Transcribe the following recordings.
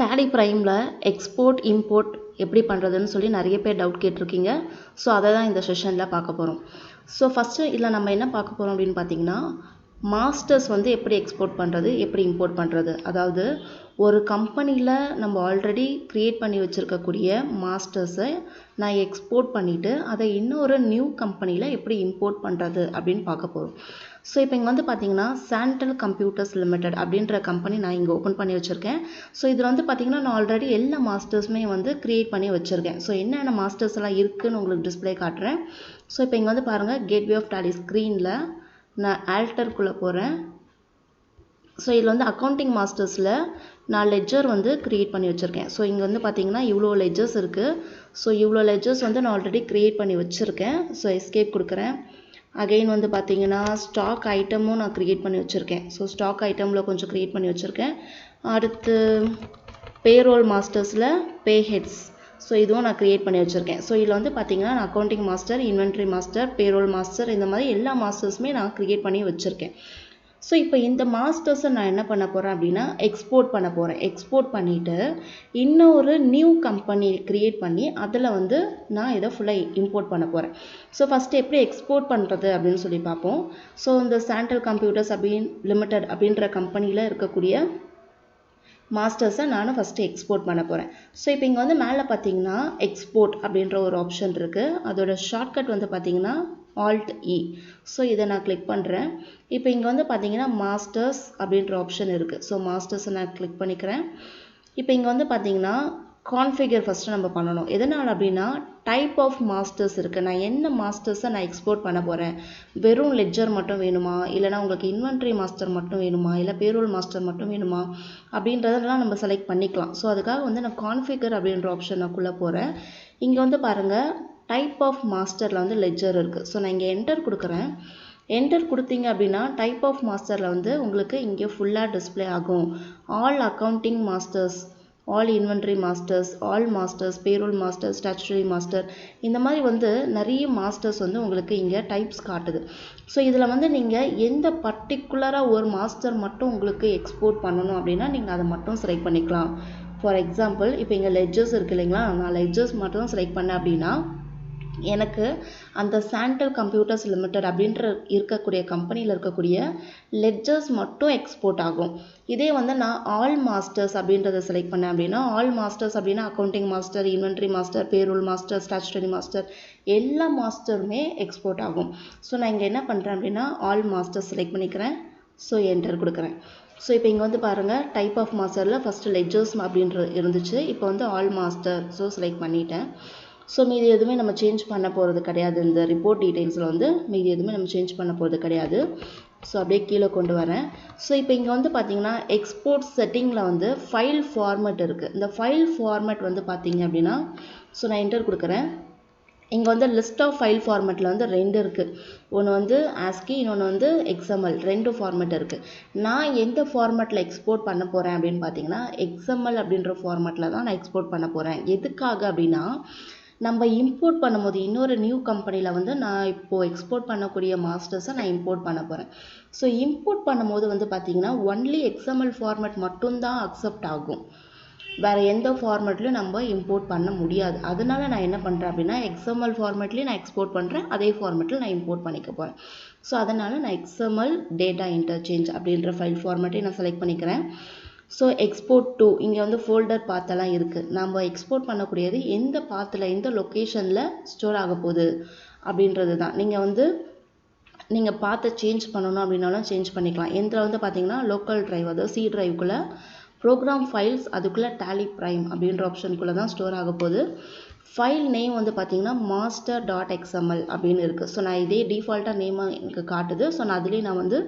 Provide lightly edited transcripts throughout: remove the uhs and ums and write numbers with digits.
Tallyprimeல export import எப்படி பண்ணுறதுன்னு சொல்லி நிறைய பேர் டவுட் கேட்டிருக்கீங்க. ஸோ அதை தான் இந்த செஷனில் பார்க்க போகிறோம். ஸோ ஃபஸ்ட்டு இதில் நம்ம என்ன பார்க்க போகிறோம் அப்படின்னு பார்த்தீங்கன்னா, மாஸ்டர்ஸ் வந்து எப்படி எக்ஸ்போர்ட் பண்ணுறது, எப்படி இம்போர்ட் பண்ணுறது. அதாவது ஒரு கம்பெனியில் நம்ம ஆல்ரெடி க்ரியேட் பண்ணி வச்சுருக்கக்கூடிய மாஸ்டர்ஸை நான் எக்ஸ்போர்ட் பண்ணிவிட்டு அதை இன்னொரு நியூ கம்பெனியில் எப்படி இம்போர்ட் பண்ணுறது அப்படின்னு பார்க்க போகிறோம். ஸோ இப்போ இங்கே வந்து பார்த்தீங்கன்னா சாண்டல் கம்ப்யூட்டர்ஸ் லிமிடெட் அப்படின்ற கம்பெனி நான் இங்கே ஓப்பன் பண்ணி வச்சுருக்கேன். ஸோ இதில் வந்து பார்த்தீங்கன்னா நான் ஆல்ரெடி எல்லா மாஸ்டர்ஸுமே வந்து க்ரியேட் பண்ணி வச்சுருக்கேன். ஸோ என்னென்ன மாஸ்டர்ஸ் எல்லாம் இருக்குதுன்னு உங்களுக்கு டிஸ்பிளே காட்டுறேன். ஸோ இப்போ இங்கே வந்து பாருங்கள், கேட்வே ஆஃப் டாலி ஸ்க்ரீனில் நான் ஆல்டருக்குள்ளே போகிறேன். ஸோ இதில் வந்து அக்கௌண்டிங் மாஸ்டர்ஸில் நான் லெட்ஜர் வந்து க்ரியேட் பண்ணி வச்சுருக்கேன். ஸோ இங்கே வந்து பார்த்தீங்கன்னா இவ்வளோ லெட்ஜர்ஸ் இருக்குது. ஸோ இவ்வளோ லெட்ஜர்ஸ் வந்து நான் ஆல்ரெடி க்ரியேட் பண்ணி வச்சுருக்கேன். ஸோ எஸ்கேப் கொடுக்குறேன். அகெயின் வந்து பார்த்தீங்கன்னா ஸ்டாக் ஐட்டமும் நான் க்ரியேட் பண்ணி வச்சுருக்கேன். ஸோ ஸ்டாக் ஐட்டமில் கொஞ்சம் க்ரியேட் பண்ணி வச்சுருக்கேன். அடுத்து பேரோல் மாஸ்டர்ஸில் பே ஹெட்ஸ், ஸோ இதுவும் நான் க்ரியேட் பண்ணி வச்சுருக்கேன். ஸோ இதில் வந்து பார்த்தீங்கன்னா நான் accounting master, inventory master, payroll master, இந்த மாதிரி எல்லா மாஸ்டர்ஸுமே நான் க்ரியேட் பண்ணி வச்சுருக்கேன். ஸோ இப்போ இந்த மாஸ்டர்ஸை நான் என்ன பண்ண போகிறேன் அப்படின்னா எக்ஸ்போர்ட் பண்ண போகிறேன். எக்ஸ்போர்ட் பண்ணிவிட்டு இன்னொரு நியூ கம்பெனி க்ரியேட் பண்ணி அதில் வந்து நான் இதை ஃபுல்லாக இம்போர்ட் பண்ண போகிறேன். ஸோ ஃபஸ்ட்டு எப்படி எக்ஸ்போர்ட் பண்ணுறது அப்படின்னு சொல்லி பார்ப்போம். ஸோ இந்த சாண்டல் கம்ப்யூட்டர்ஸ் லிமிடெட் அப்படின்ற கம்பெனியில் இருக்கக்கூடிய மாஸ்டர்ஸை நானும் ஃபஸ்ட்டு எக்ஸ்போர்ட் பண்ண போகிறேன். ஸோ இப்போ இங்கே வந்து மேலே பார்த்தீங்கன்னா எக்ஸ்போர்ட் அப்படின்ற ஒரு ஆப்ஷன் இருக்குது. அதோட ஷார்ட்கட் வந்து பார்த்தீங்கன்னா Alt E. ஸோ இதை நான் கிளிக் பண்ணுறேன். இப்போ இங்கே வந்து பார்த்தீங்கன்னா மாஸ்டர்ஸ் அப்படின்ற ஆப்ஷன் இருக்குது. ஸோ மாஸ்டர்ஸை நான் கிளிக் பண்ணிக்கிறேன். இப்போ இங்கே வந்து பார்த்தீங்கன்னா கான்ஃபிகர் ஃபஸ்ட்டு நம்ம பண்ணணும். எதனால் அப்படின்னா டைப் ஆஃப் மாஸ்டர்ஸ் இருக்குது. நான் என்ன மாஸ்டர்ஸை நான் எக்ஸ்போர்ட் பண்ண போகிறேன், வெறும் லெட்ஜர் மட்டும் வேணுமா, இல்லைனா உங்களுக்கு இன்வென்ட்ரி மாஸ்டர் மட்டும் வேணுமா, இல்லை பேரோல் மாஸ்டர் மட்டும் வேணுமா அப்படின்றதெல்லாம் நம்ம செலக்ட் பண்ணிக்கலாம். ஸோ அதுக்காக வந்து நான் கான்ஃபிகர் அப்படின்ற ஆப்ஷனுக்குள்ளே போகிறேன். இங்கே வந்து பாருங்கள் டைப் ஆஃப் மாஸ்டரில் வந்து லெட்ஜர் இருக்குது. ஸோ நான் இங்கே என்டர் கொடுக்குறேன். என்டர் கொடுத்தீங்க அப்படின்னா டைப் ஆஃப் மாஸ்டரில் வந்து உங்களுக்கு இங்கே ஃபுல்லாக டிஸ்பிளே ஆகும். All accounting masters, all inventory masters, all masters, payroll master, statutory master, இந்த மாதிரி வந்து நிறைய மாஸ்டர்ஸ் வந்து உங்களுக்கு இங்கே டைப்ஸ் காட்டுது. ஸோ இதில் வந்து நீங்கள் எந்த பர்டிகுலராக ஒரு மாஸ்டர் மட்டும் உங்களுக்கு எக்ஸ்போர்ட் பண்ணணும் அப்படின்னா நீங்கள் அதை மட்டும் செலக்ட் பண்ணிக்கலாம். ஃபார் எக்ஸாம்பிள் இப்போ இங்கே லெட்ஜர்ஸ் இருக்குது இல்லைங்களா, நான் லெட்ஜர்ஸ் மட்டும் செலக்ட் பண்ணேன் அப்படின்னா எனக்கு அந்த சாண்டல் கம்ப்யூட்டர்ஸ் லிமிடெட் அப்படின்ற இருக்கக்கூடிய கம்பெனியில் இருக்கக்கூடிய லெட்ஜர்ஸ் மட்டும் எக்ஸ்போர்ட் ஆகும். இதே வந்து நான் ஆல் மாஸ்டர்ஸ் அப்படின்றத செலக்ட் பண்ணேன் அப்படின்னா ஆல் மாஸ்டர்ஸ் அப்படின்னா accounting master, inventory master, payroll master, statutory master, எல்லா மாஸ்டருமே எக்ஸ்போர்ட் ஆகும். ஸோ நான் இங்கே என்ன பண்ணுறேன் அப்படின்னா ஆல் மாஸ்டர்ஸ் செலக்ட் பண்ணிக்கிறேன். ஸோ என்டர் கொடுக்குறேன். ஸோ இப்போ இங்கே வந்து பாருங்கள் டைப் ஆஃப் மாஸ்டரில் ஃபஸ்ட்டு லெட்ஜர்ஸ் அப்படின்றது இருந்துச்சு. இப்போ வந்து ஆல் மாஸ்டர் ஸோ செலக்ட் பண்ணிட்டேன். ஸோ மீதி எதுவுமே நம்ம சேஞ்ச் பண்ண போகிறது கிடையாது. இந்த ரிப்போர்ட் டீட்டெயில்ஸில் வந்து மீதி எதுவுமே நம்ம சேஞ்ச் பண்ண போகிறது கிடையாது. ஸோ அப்படியே கீழே கொண்டு வரேன். ஸோ இப்போ இங்கே வந்து பார்த்தீங்கன்னா எக்ஸ்போர்ட் செட்டிங்கில் வந்து ஃபைல் ஃபார்மேட் இருக்குது. இந்த ஃபைல் ஃபார்மேட் வந்து பார்த்தீங்க அப்படின்னா ஸோ நான் என்டர் கொடுக்குறேன். இங்கே வந்து லிஸ்ட் ஆஃப் ஃபைல் ஃபார்மேட்டில் வந்து 2 இருக்குது. ஒன்று வந்து ஆஸ்கி, இன்னொன்று வந்து எக்ஸ்எம்எல், 2 ஃபார்மேட் இருக்குது. நான் எந்த ஃபார்மேட்டில் எக்ஸ்போர்ட் பண்ண போகிறேன் அப்படின்னு பார்த்தீங்கன்னா எக்ஸ்எம்எல் அப்படின்ற ஃபார்மேட்டில் தான் நான் எக்ஸ்போர்ட் பண்ண போகிறேன். எதுக்காக அப்படின்னா நம்ம இம்போர்ட் பண்ணும்போது இன்னொரு நியூ கம்பெனியில் வந்து நான் இப்போது எக்ஸ்போர்ட் பண்ணக்கூடிய மாஸ்டர்ஸை நான் இம்போர்ட் பண்ண போகிறேன். ஸோ இம்போர்ட் பண்ணும்போது வந்து பார்த்திங்கன்னா ஒன்லி எக்ஸ்எம்எல் ஃபார்மேட் மட்டும்தான் அக்செப்ட் ஆகும். வேறு எந்த ஃபார்மேட்லையும் நம்ம இம்போர்ட் பண்ண முடியாது. அதனால நான் என்ன பண்ணுறேன் அப்படின்னா எக்ஸ்எம்எல் ஃபார்மேட்லேயும் நான் எக்ஸ்போர்ட் பண்ணுறேன், அதே ஃபார்மேட்டில் நான் இம்போர்ட் பண்ணிக்க போகிறேன். ஸோ அதனால் நான் எக்ஸ்எம்எல் டேட்டா இன்டர்சேஞ்ச் அப்படின்ற ஃபைல் ஃபார்மேட்டையும் நான் செலக்ட் பண்ணிக்கிறேன். ஸோ எக்ஸ்போர்ட் டு இங்கே வந்து ஃபோல்டர் பாத்தெல்லாம் இருக்குது. நம்ம எக்ஸ்போர்ட் பண்ணக்கூடியது எந்த பாத்தில் எந்த லொக்கேஷனில் ஸ்டோர் ஆக போகுது அப்படின்றது தான். நீங்கள் பாத்தை சேஞ்ச் பண்ணணும் அப்படின்னாலும் சேஞ்ச் பண்ணிக்கலாம். எந்தில் வந்து பார்த்தீங்கன்னா லோக்கல் டிரைவ், அதாவது சி டிரைவுக்குள்ளே ப்ரோக்ராம் ஃபைல்ஸ், அதுக்குள்ளே Tallyprime அப்படின்ற ஆப்ஷனுக்குள்ளே தான் ஸ்டோர் ஆக போகுது. ஃபைல் நேம் வந்து பார்த்தீங்கன்னா master.xml அப்படின்னு இருக்குது. ஸோ நான் இதே டிஃபால்ட்டாக நேமாக எனக்கு காட்டுது. ஸோ நான் அதுலேயே நான் வந்து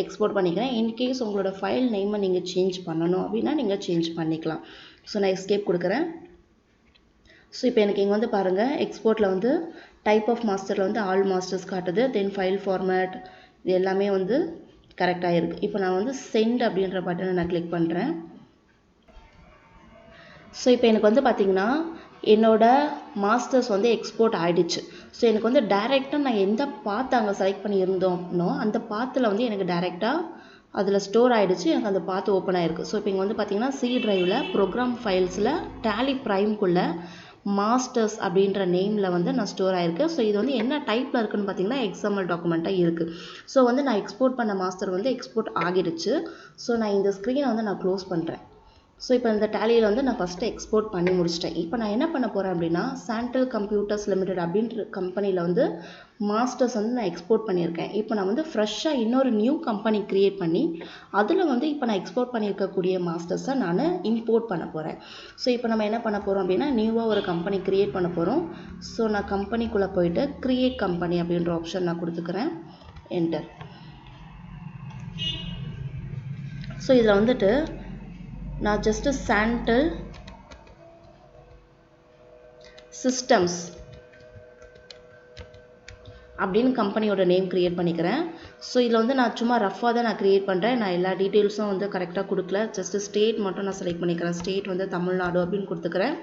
எக்ஸ்போர்ட் பண்ணிக்கிறேன். இன்கேஸ் உங்களோட ஃபைல் நேமை நீங்கள் சேஞ்ச் பண்ணணும் அப்படின்னா நீங்கள் சேஞ்ச் பண்ணிக்கலாம். ஸோ நான் எஸ்கேப் கொடுக்குறேன். ஸோ இப்போ எனக்கு இங்கே வந்து பாருங்கள் எக்ஸ்போர்ட்டில் வந்து டைப் ஆஃப் மாஸ்டரில் வந்து ஆல் மாஸ்டர்ஸ் காட்டுது. தென் ஃபைல் ஃபார்மேட் இது எல்லாமே வந்து கரெக்டாக இருக்குது. இப்போ நான் வந்து சென்ட் அப்படின்ற பட்டனை நான் கிளிக் பண்ணுறேன். ஸோ இப்போ எனக்கு வந்து பார்த்திங்கன்னா என்னோட மாஸ்டர்ஸ் வந்து எக்ஸ்போர்ட் ஆகிடுச்சு. ஸோ எனக்கு வந்து டைரெக்டாக நான் எந்த பாத்து அங்கே செலக்ட் பண்ணி இருந்தோம் அப்படின்னோ அந்த பாத்தில் வந்து எனக்கு டைரெக்டாக அதில் ஸ்டோர் ஆகிடுச்சு, எனக்கு அந்த பாத்து ஓப்பன் ஆகிருக்கு. ஸோ இப்போ இங்கே வந்து பார்த்தீங்கன்னா சி ட்ரைவில் ப்ரோக்ராம் ஃபைல்ஸில் டேலி ப்ரைம்குள்ளே மாஸ்டர்ஸ் அப்படின்ற நேமில் வந்து நான் ஸ்டோர் ஆகிருக்கு. ஸோ இது வந்து என்ன டைப்பில் இருக்குதுன்னு பார்த்தீங்கன்னா எக்ஸ்எம்எல் டாக்குமெண்ட்டாக இருக்குது. ஸோ வந்து நான் எக்ஸ்போர்ட் பண்ண மாஸ்டர் வந்து எக்ஸ்போர்ட் ஆகிடுச்சு. ஸோ நான் இந்த ஸ்க்ரீனை வந்து நான் க்ளோஸ் பண்ணுறேன். ஸோ இப்போ இந்த டேலியில் வந்து நான் ஃபஸ்ட்டு எக்ஸ்போர்ட் பண்ணி முடிச்சிட்டேன். இப்போ நான் என்ன பண்ண போகிறேன் அப்படின்னா சாண்டல் கம்ப்யூட்டர்ஸ் லிமிடெட் அப்படின்ற கம்பெனியில் வந்து மாஸ்டர்ஸ் வந்து நான் எக்ஸ்போர்ட் பண்ணியிருக்கேன். இப்போ நான் வந்து ஃப்ரெஷ்ஷாக இன்னொரு நியூ கம்பெனி க்ரியேட் பண்ணி அதில் வந்து இப்போ நான் எக்ஸ்போர்ட் பண்ணியிருக்கக்கூடிய மாஸ்டர்ஸை நான் இம்போர்ட் பண்ண போகிறேன். ஸோ இப்போ நம்ம என்ன பண்ண போகிறோம் அப்படின்னா நியூவாக ஒரு கம்பெனி க்ரியேட் பண்ண போகிறோம். ஸோ நான் கம்பெனிக்குள்ளே போயிட்டு க்ரியேட் கம்பெனி அப்படின்ற ஆப்ஷன் நான் கொடுத்துக்கிறேன். என்டர். ஸோ இதில் வந்துட்டு நான் ஜஸ்ட்டு சாண்டல் சிஸ்டம்ஸ் அப்படின்னு கம்பெனியோட நேம் க்ரியேட் பண்ணிக்கிறேன். ஸோ இதில் வந்து நான் சும்மா ரஃபாக தான் நான் க்ரியேட் பண்ணுறேன். நான் எல்லா டீட்டெயில்ஸும் வந்து கரெக்டாக கொடுக்கல. ஜஸ்ட்டு ஸ்டேட் மட்டும் நான் செலக்ட் பண்ணிக்கிறேன். ஸ்டேட் வந்து தமிழ்நாடு அப்படின்னு கொடுத்துக்கிறேன்.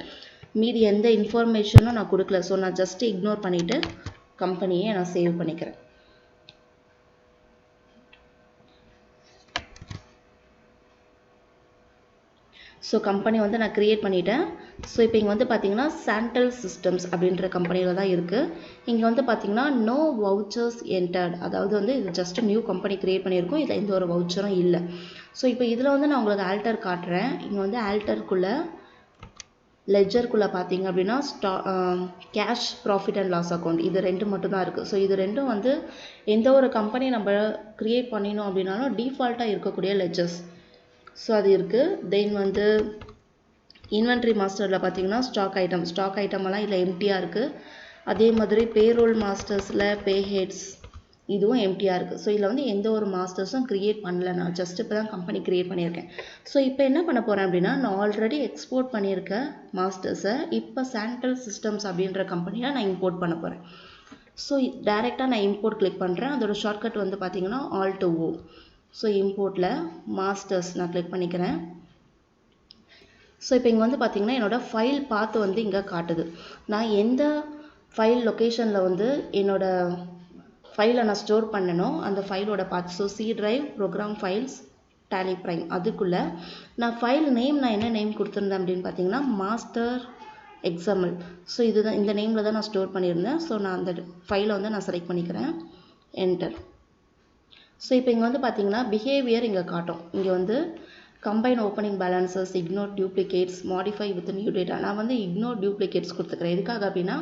மீதி எந்த இன்ஃபர்மேஷனும் நான் கொடுக்கல. ஸோ நான் ஜஸ்ட்டு இக்னோர் பண்ணிவிட்டு கம்பெனியை நான் சேவ் பண்ணிக்கிறேன். ஸோ கம்பெனி வந்து நான் க்ரியேட் பண்ணிட்டேன். ஸோ இப்போ இங்கே வந்து பார்த்தீங்கன்னா சாண்டல் சிஸ்டம்ஸ் அப்படின்ற கம்பெனியில் தான் இருக்குது. இங்கே வந்து பார்த்தீங்கன்னா நோ வவுச்சர்ஸ் என்டர்ட், அதாவது வந்து இது ஜஸ்ட் நியூ கம்பெனி க்ரியேட் பண்ணியிருக்கோம். இதில் எந்த ஒரு வவுச்சரும் இல்லை. ஸோ இப்போ இதில் வந்து நான் உங்களுக்கு ஆல்டர் காட்டுறேன். இங்கே வந்து ஆல்டருக்குள்ளே லெஜருக்குள்ளே பார்த்தீங்க அப்படின்னா cash profit and loss account இது ரெண்டு மட்டும் தான் இருக்குது. ஸோ இது ரெண்டும் வந்து எந்த ஒரு கம்பெனி நம்ம க்ரியேட் பண்ணினோம் அப்படின்னாலும் டிஃபால்ட்டாக இருக்கக்கூடிய லெஜர்ஸ். ஸோ அது இருக்குது. தென் வந்து இன்வென்ட்ரி மாஸ்டரில் பார்த்தீங்கன்னா ஸ்டாக் ஐட்டமெல்லாம் இதில் எம்டியாக இருக்குது. அதே மாதிரி பேரோல் மாஸ்டர்ஸில் பே ஹெட்ஸ் இதுவும் எம்டியாக இருக்குது. ஸோ இதில் வந்து எந்த ஒரு மாஸ்டர்ஸும் க்ரியேட் பண்ணல. நான் ஜஸ்ட் இப்போ தான் கம்பெனி க்ரியேட் பண்ணியிருக்கேன். ஸோ இப்போ என்ன பண்ண போகிறேன் அப்படின்னா நான் ஆல்ரெடி எக்ஸ்போர்ட் பண்ணியிருக்க மாஸ்டர்ஸை இப்போ சாண்டல் சிஸ்டம்ஸ் அப்படின்ற கம்பெனியில் நான் இம்போர்ட் பண்ண போகிறேன். ஸோ டைரெக்டாக நான் இம்போர்ட் கிளிக் பண்ணுறேன். அதோட ஷார்ட்கட் வந்து பார்த்தீங்கன்னா Alt+O. ஸோ இம்போர்ட்டில் மாஸ்டர்ஸ் நான் கிளிக் பண்ணிக்கிறேன். ஸோ இப்போ இங்கே வந்து பார்த்தீங்கன்னா என்னோடய ஃபைல் பாத்து வந்து இங்கே காட்டுது. நான் எந்த ஃபைல் லொக்கேஷனில் வந்து என்னோடய ஃபைலை நான் ஸ்டோர் பண்ணனோ அந்த ஃபைலோட path. So C drive program files Tallyprime அதுக்குள்ளே நான் ஃபைல் நேம் நான் என்ன நேம் கொடுத்துருந்தேன் அப்படின்னு பார்த்தீங்கன்னா மாஸ்டர் XML. ஸோ இதுதான் இந்த நேமில் தான் நான் ஸ்டோர் பண்ணியிருந்தேன். ஸோ நான் அந்த ஃபைலை வந்து நான் செலக்ட் பண்ணிக்கிறேன். என்டர். ஸோ இப்போ இங்கே வந்து பார்த்தீங்கன்னா பிஹேவியர் இங்கே காட்டும். இங்கே வந்து combine opening balances, ignore duplicates, modify with new data. நான் வந்து இக்னோர் டியூப்ளிகேட்ஸ் கொடுத்துக்கிறேன். எதுக்காக அப்படின்னா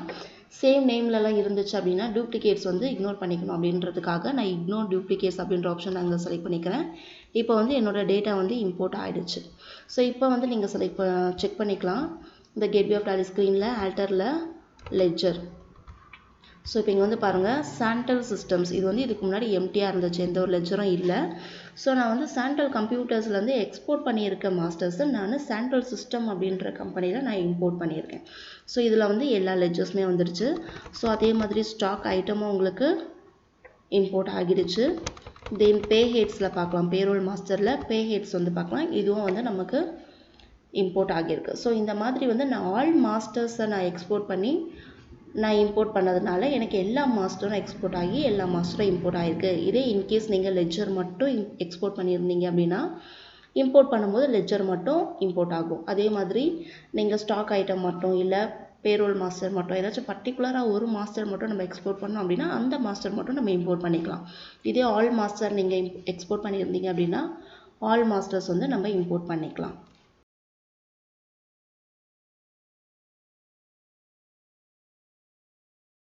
சேம் நேம்லலாம் இருந்துச்சு அப்படின்னா டூப்ளிகேட்ஸ் வந்து இக்னோர் பண்ணிக்கணும் அப்படின்றதுக்காக நான் இக்னோர் டியூப்ளிகேட்ஸ் அப்படின்ற ஆப்ஷன் நான் இங்கே செலக்ட் பண்ணிக்கிறேன். இப்போ வந்து என்னோடய டேட்டா வந்து இம்போர்ட் ஆகிடுச்சு. ஸோ இப்போ வந்து நீங்கள் செக் பண்ணிக்கலாம். இந்த கேட்வே ஆஃப் டாலி ஸ்க்ரீனில் ஆல்டரில் லெஜர். ஸோ இப்போ இங்கே வந்து பாருங்கள் சாண்டல் சிஸ்டம்ஸ் இது வந்து இதுக்கு முன்னாடி எம்டியாக இருந்துச்சு, எந்த ஒரு லெஜரும் இல்லை. ஸோ நான் வந்து சாண்டல் கம்ப்யூட்டர்ஸ்லேருந்து எக்ஸ்போர்ட் பண்ணியிருக்க மாஸ்டர்ஸை நான் சாண்டல் சிஸ்டம் அப்படின்ற கம்பெனியில் நான் இம்போர்ட் பண்ணியிருக்கேன். ஸோ இதில் வந்து எல்லா லெஜர்ஸுமே வந்துடுச்சு. ஸோ அதே மாதிரி ஸ்டாக் ஐட்டமும் உங்களுக்கு இம்போர்ட் ஆகிடுச்சு. தென் பே ஹெட்ஸில் பார்க்கலாம், பேரோல் மாஸ்டரில் பே ஹெட்ஸ் வந்து பார்க்கலாம், இதுவும் வந்து நமக்கு இம்போர்ட் ஆகியிருக்கு. ஸோ இந்த மாதிரி வந்து நான் ஆல் மாஸ்டர்ஸை நான் எக்ஸ்போர்ட் பண்ணி நான் இம்போர்ட் பண்ணதுனால எனக்கு எல்லா மாஸ்டரும் எக்ஸ்போர்ட் ஆகி எல்லா மாஸ்டரும் இம்போர்ட் ஆகிருக்கு. இதே இன்கேஸ் நீங்கள் லெஜர் மட்டும் எக்ஸ்போர்ட் பண்ணியிருந்தீங்க அப்படின்னா இம்போர்ட் பண்ணும்போது லெஜர் மட்டும் இம்போர்ட் ஆகும். அதே மாதிரி நீங்கள் ஸ்டாக் ஐட்டம் மட்டும் இல்லை பேரோல் மாஸ்டர் மட்டும் ஏதாச்சும் பர்டிகுலராக ஒரு மாஸ்டர் மட்டும் நம்ம எக்ஸ்போர்ட் பண்ணோம் அப்படின்னா அந்த மாஸ்டர் மட்டும் நம்ம இம்போர்ட் பண்ணிக்கலாம். இதே ஆல் மாஸ்டர் நீங்கள் எக்ஸ்போர்ட் பண்ணியிருந்தீங்க அப்படின்னா ஆல் மாஸ்டர்ஸ் வந்து நம்ம இம்போர்ட் பண்ணிக்கலாம்.